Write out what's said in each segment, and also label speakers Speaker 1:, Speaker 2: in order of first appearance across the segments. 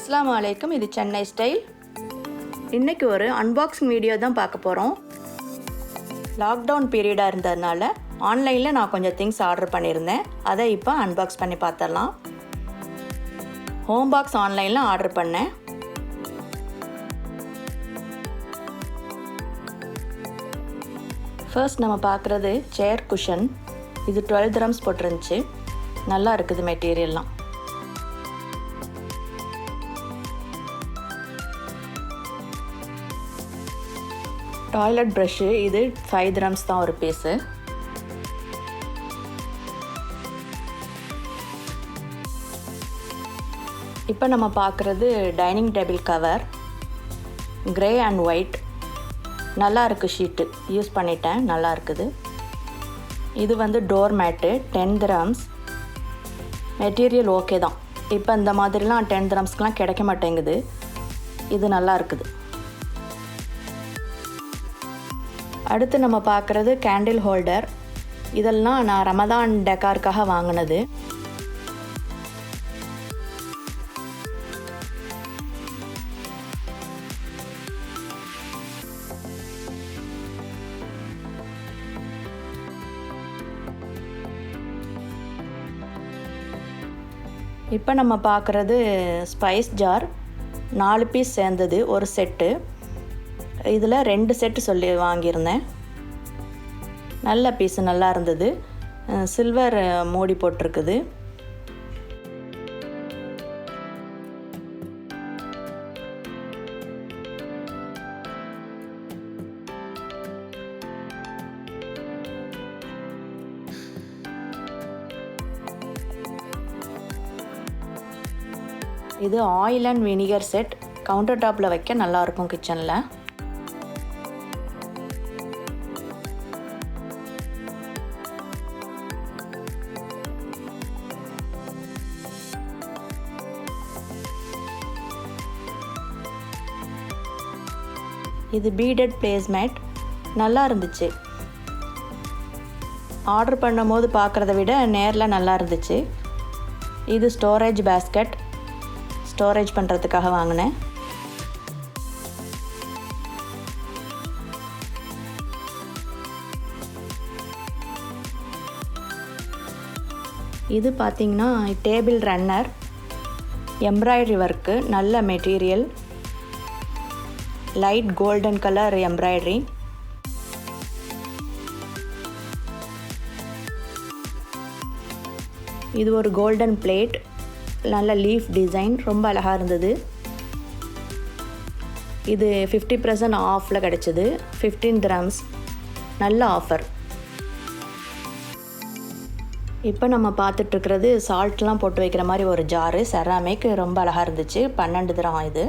Speaker 1: அஸ்ஸலாமு அலைக்கும். இது சென்னை ஸ்டைல். இன்றைக்கி ஒரு அன்பாக்சிங் வீடியோ தான் பார்க்க போகிறோம். லாக்டவுன் பீரியடாக இருந்ததுனால ஆன்லைனில் நான் கொஞ்சம் திங்ஸ் ஆர்டர் பண்ணியிருந்தேன். அதை இப்போ அன்பாக்ஸ் பண்ணி பார்த்துடலாம். ஹோம் பாக்ஸ் ஆன்லைனில் ஆர்டர் பண்ணேன். ஃபர்ஸ்ட் நம்ம பார்க்குறது சேர் குஷன். இது 12 dirhams போட்டிருந்துச்சு. நல்லா இருக்குது மெட்டீரியல்லாம். டாய்லெட் ப்ரஷ்ஷு, இது 5 dirhams தான் ஒரு பீஸு. இப்போ நம்ம பார்க்குறது dining table cover, grey and white. நல்லா இருக்குது, ஷீட்டு யூஸ் பண்ணிட்டேன், நல்லா இருக்குது. இது வந்து டோர் மேட்டு, 10 dirhams. மெட்டீரியல் ஓகே தான். இப்போ இந்த மாதிரிலாம் 10 dirhamsக்குலாம் கிடைக்க மாட்டேங்குது. இது நல்லா இருக்குது. அடுத்து நம்ம பார்க்குறது கேண்டில் ஹோல்டர். இதெல்லாம் நான் ரமதான் டெக்காருக்காக வாங்கினது. இப்போ நம்ம பார்க்குறது ஸ்பைஸ் ஜார். 4 பீஸ் சேர்ந்தது ஒரு செட்டு. இதில் 2 செட்டு சொல்லி வாங்கியிருந்தேன். நல்ல பீஸு, நல்லா இருந்தது. சில்வர் மூடி போட்டிருக்குது. இது oil and vinegar set. Counter டாப்பில் வைக்க நல்லாயிருக்கும் கிச்சனில். இது பீடட் பிளேஸ்மேட். நல்லா இருந்துச்சு. ஆர்டர் பண்ணும்போது பார்க்குறத விட நேரில் நல்லா இருந்துச்சு. இது ஸ்டோரேஜ் பேஸ்கெட். ஸ்டோரேஜ் பண்ணுறதுக்காக வாங்கினேன். இது பார்த்திங்கன்னா டேபிள் ரன்னர், எம்ப்ராய்டரி ஒர்க்கு, நல்ல material, light golden colour embroidery. இது ஒரு கோல்டன் பிளேட், நல்ல லீஃப் டிசைன், ரொம்ப அழகாக இருந்தது. இது 50% ஆஃபில் கிடச்சிது. 15 dirhams. நல்ல ஆஃபர். இப்போ நம்ம பார்த்துட்ருக்கிறது சால்ட்லாம் போட்டு வைக்கிற மாதிரி ஒரு ஜாரு, செராமிக், ரொம்ப அழகாக இருந்துச்சு. 12 dirham இது.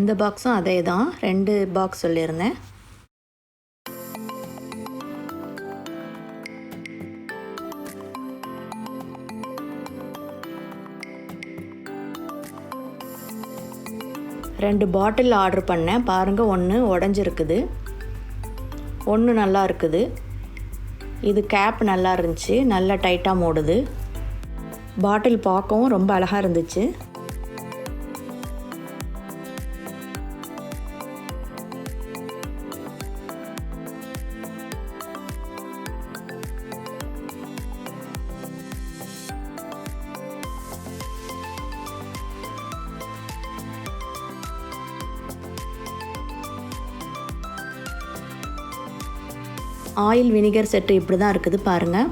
Speaker 1: இந்த பாக்ஸும் அதே தான், 2 பாக்ஸ் சொல்லியிருந்தேன். ரெண்டு பாட்டில் ஆர்டர் பண்ணேன். பாருங்கள், ஒன்று உடஞ்சிருக்குது, ஒன்று நல்லா இருக்குது. இது கேப் நல்லா இருந்துச்சு, நல்லா டைட்டாக மூடுது. பாட்டில் பார்க்கவும் ரொம்ப அழகாக இருந்துச்சு. ஆயில் வினிகர் செட்டு இப்படி தான் இருக்குது பாருங்கள்.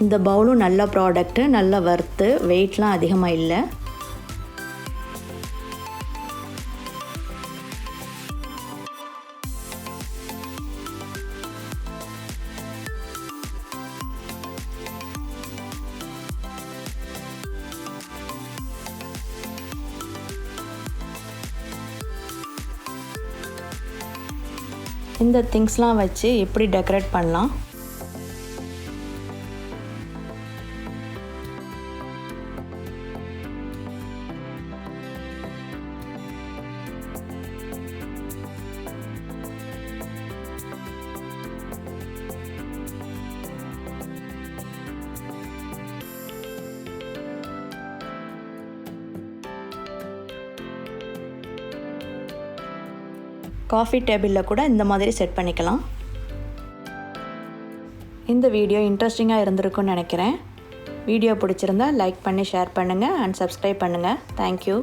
Speaker 1: இந்த பவுலும் நல்ல ப்ராடக்ட்டு, நல்ல வர்த்து, வெயிட்லாம் அதிகமாக இல்லை. இந்த திங்ஸ்லாம் வச்சு எப்படி டெக்கரேட் பண்ணலாம். காஃபி டேபிளில் கூட இந்த மாதிரி செட் பண்ணிக்கலாம். இந்த வீடியோ இன்ட்ரெஸ்டிங்காக இருந்திருக்கும்னு நினைக்கிறேன். வீடியோ பிடிச்சிருந்தா லைக் பண்ணி ஷேர் பண்ணுங்கள் அண்ட் சப்ஸ்கிரைப் பண்ணுங்கள். தேங்க்யூ.